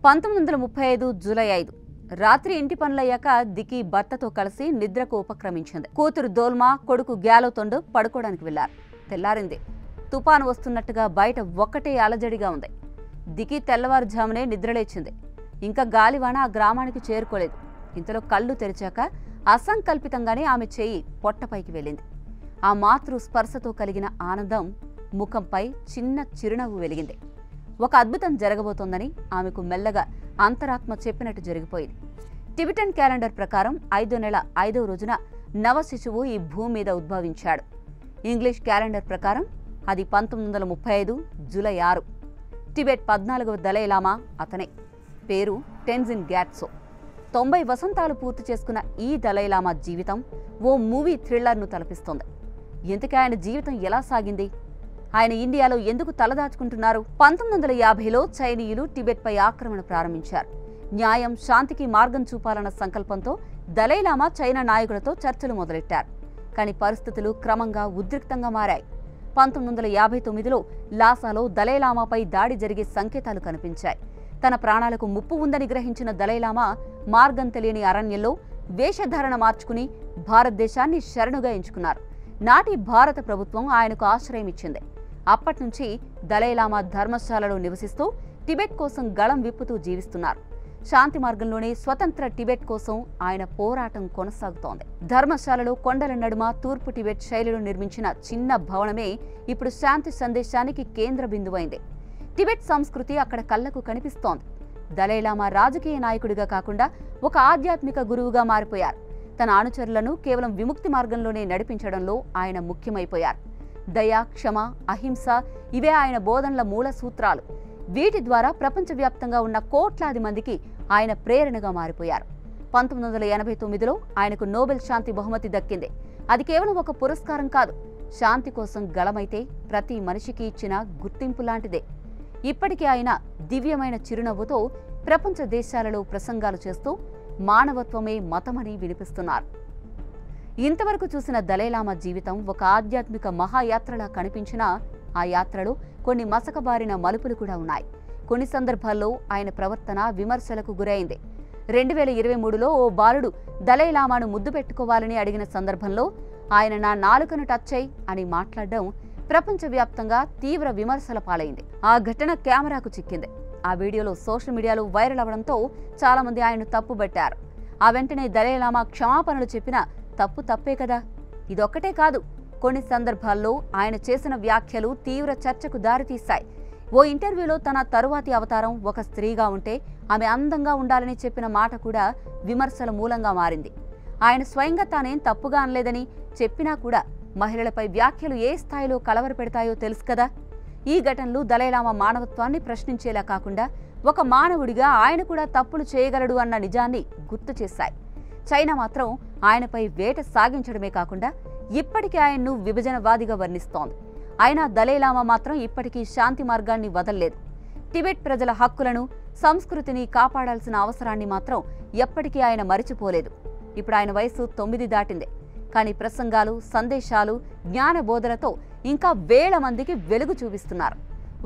1935 July 5 రాత్రి ఇంటి పనులయ్యాక దికి భర్తతో కలిసి నిద్రకు ఉపక్రమించింది. కూతురు దోల్మా, కొడుకు గ్యాలోతొండు పడుకోవడానికి వెళ్లారు. తెల్లారింది. తుపాను వస్తున్నట్టుగా బయట ఒక్కటే అలజడిగా ఉంది. దికి తెల్లవారుజామునే నిద్రలేచింది. ఇంకా గాలివాన ఆ గ్రామానికి చేరుకోలేదు. ఇంతలో కళ్ళు తెరిచాక అసంకల్పితంగానే ఆమె చెయ్యి పొట్టపైకి వెళ్ళింది. ఆ మాతృ స్పర్శతో కలిగిన ఆనందం ముఖంపై చిన్న చిరునవ్వు వెలిగింది. ఒక అద్భుతం జరగబోతోందని ఆమెకు మెల్లగా అంతరాత్మ చెప్పినట్టు జరిగిపోయింది. టిబెటన్ క్యాలెండర్ ప్రకారం 5వ నెల 5వ రోజున నవ శిశువు ఈ భూమి మీద ఉద్భవించాడు. ఇంగ్లీష్ క్యాలెండర్ ప్రకారం అది 1935 జూలై 6. టిబెట్ 14వ దలైలామా అతనే. పేరు టెన్జిన్ గ్యాట్సో. 90 వసంతాలు పూర్తి చేసుకున్న ఈ దలైలామా జీవితం ఓ మూవీ థ్రిల్లర్ను తలపిస్తోంది. ఇంతకీ ఆయన జీవితం ఎలా సాగింది? ఆయన ఇండియాలో ఎందుకు తలదాచుకుంటున్నారు? 1950లో చైనీయులు టిబెట్పై ఆక్రమణ ప్రారంభించారు. న్యాయం, శాంతికి మార్గం చూపాలన్న సంకల్పంతో దలైలామా చైనా నాయకులతో చర్చలు మొదలెట్టారు. కానీ పరిస్థితులు క్రమంగా ఉద్రిక్తంగా మారాయి. 1959లో లాసాలో దలైలామాపై దాడి జరిగే సంకేతాలు కనిపించాయి. తన ప్రాణాలకు ముప్పు ఉందని గ్రహించిన దలైలామా మార్గం తెలియని అరణ్యంలో వేషధారణ మార్చుకుని భారతదేశాన్ని శరణుగా ఎంచుకున్నారు. నాటి భారత ప్రభుత్వం ఆయనకు ఆశ్రయం ఇచ్చింది. అప్పట్నుంచి దలైలామా ధర్మశాలలో నివసిస్తూ టిబెట్ కోసం గళం విప్పుతూ జీవిస్తున్నారు. శాంతి మార్గంలోనే స్వతంత్ర టిబెట్ కోసం ఆయన పోరాటం కొనసాగుతోంది. ధర్మశాలలో కొండల నడుమ తూర్పు టిబెట్ శైలిలో నిర్మించిన చిన్న భవనమే ఇప్పుడు శాంతి సందేశానికి కేంద్ర బిందువైంది. టిబెట్ సంస్కృతి అక్కడ కళ్లకు కనిపిస్తోంది. దలైలామా రాజకీయ నాయకుడిగా కాకుండా ఒక ఆధ్యాత్మిక గురువుగా మారిపోయారు. తన అనుచరులను కేవలం విముక్తి మార్గంలోనే నడిపించడంలో ఆయన ముఖ్యమైపోయారు. దయ, క్షమ, అహింస ఇవే ఆయన బోధనల మూల సూత్రాలు. వీటి ద్వారా ప్రపంచవ్యాప్తంగా ఉన్న కోట్లాది మందికి ఆయన ప్రేరణగా మారిపోయారు. 1989లో ఆయనకు నోబెల్ శాంతి బహుమతి దక్కింది. అది కేవలం ఒక పురస్కారం కాదు, శాంతి కోసం గళమైతే ప్రతి మనిషికి ఇచ్చిన గుర్తింపు లాంటిదే. ఇప్పటికీ ఆయన దివ్యమైన చిరునవ్వుతో ప్రపంచ దేశాలలో ప్రసంగాలు చేస్తూ మానవత్వమే మతమని వినిపిస్తున్నారు. ఇంతవరకు చూసిన దలైలామా జీవితం ఒక ఆధ్యాత్మిక మహాయాత్రలా కనిపించినా ఆ యాత్రలో కొన్ని మసకబారిన మలుపులు కూడా ఉన్నాయి. కొన్ని సందర్భాల్లో ఆయన ప్రవర్తన విమర్శలకు గురైంది. 2023లో ఓ బాలుడు దలైలామాను ముద్దు పెట్టుకోవాలని అడిగిన సందర్భంలో ఆయన నా నాలుకను టచ్ చేయి అని మాట్లాడడం ప్రపంచవ్యాప్తంగా తీవ్ర విమర్శల పాలైంది. ఆ ఘటన కెమెరాకు చిక్కింది. ఆ వీడియోలో సోషల్ మీడియాలో వైరల్ అవడంతో చాలా మంది ఆయన్ను తప్పుబట్టారు. ఆ వెంటనే దలైలామా క్షమాపణలు చెప్పినా తప్పే కదా. ఇదొక్కటే కాదు, కొన్ని సందర్భాల్లో ఆయన చేసిన వ్యాఖ్యలు తీవ్ర చర్చకు దారితీశాయి. ఓ ఇంటర్వ్యూలో తన తరువాతి అవతారం ఒక స్త్రీగా ఉంటే ఆమె అందంగా ఉండాలని చెప్పిన మాట కూడా విమర్శల మూలంగా మారింది. ఆయన స్వయంగా తానేం తప్పుగా అనలేదని చెప్పినా కూడా మహిళలపై వ్యాఖ్యలు ఏ స్థాయిలో కలవరపెడతాయో తెలుసు కదా. ఈ ఘటనలు దలైలామా మానవత్వాన్ని ప్రశ్నించేలా కాకుండా ఒక మానవుడిగా ఆయన కూడా తప్పులు చేయగలడు అన్న నిజాన్ని గుర్తు చేశాయి. చైనా మాత్రం ఆయనపై వేట సాగించడమే కాకుండా ఇప్పటికీ ఆయన్ను విభజనవాదిగా వర్ణిస్తోంది. అయినా దలైలామా మాత్రం ఇప్పటికీ శాంతి మార్గాన్ని వదల్లేదు. టిబెట్ ప్రజల హక్కులను, సంస్కృతిని కాపాడాల్సిన అవసరాన్ని మాత్రం ఎప్పటికీ ఆయన మరిచిపోలేదు. ఇప్పుడు ఆయన వయసు 9 దాటింది. కానీ ప్రసంగాలు, సందేశాలు, జ్ఞాన బోధలతో ఇంకా వేల మందికి వెలుగు చూపిస్తున్నారు.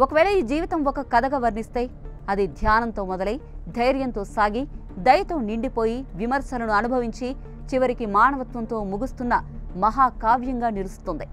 ఒకవేళ ఈ జీవితం ఒక కథగా వర్ణిస్తే అది ధ్యానంతో మొదలై ధైర్యంతో సాగి దయతో నిండిపోయి విమర్శలను అనుభవించి చివరికి మానవత్వంతో ముగుస్తున్న మహాకావ్యంగా నిలుస్తుంది.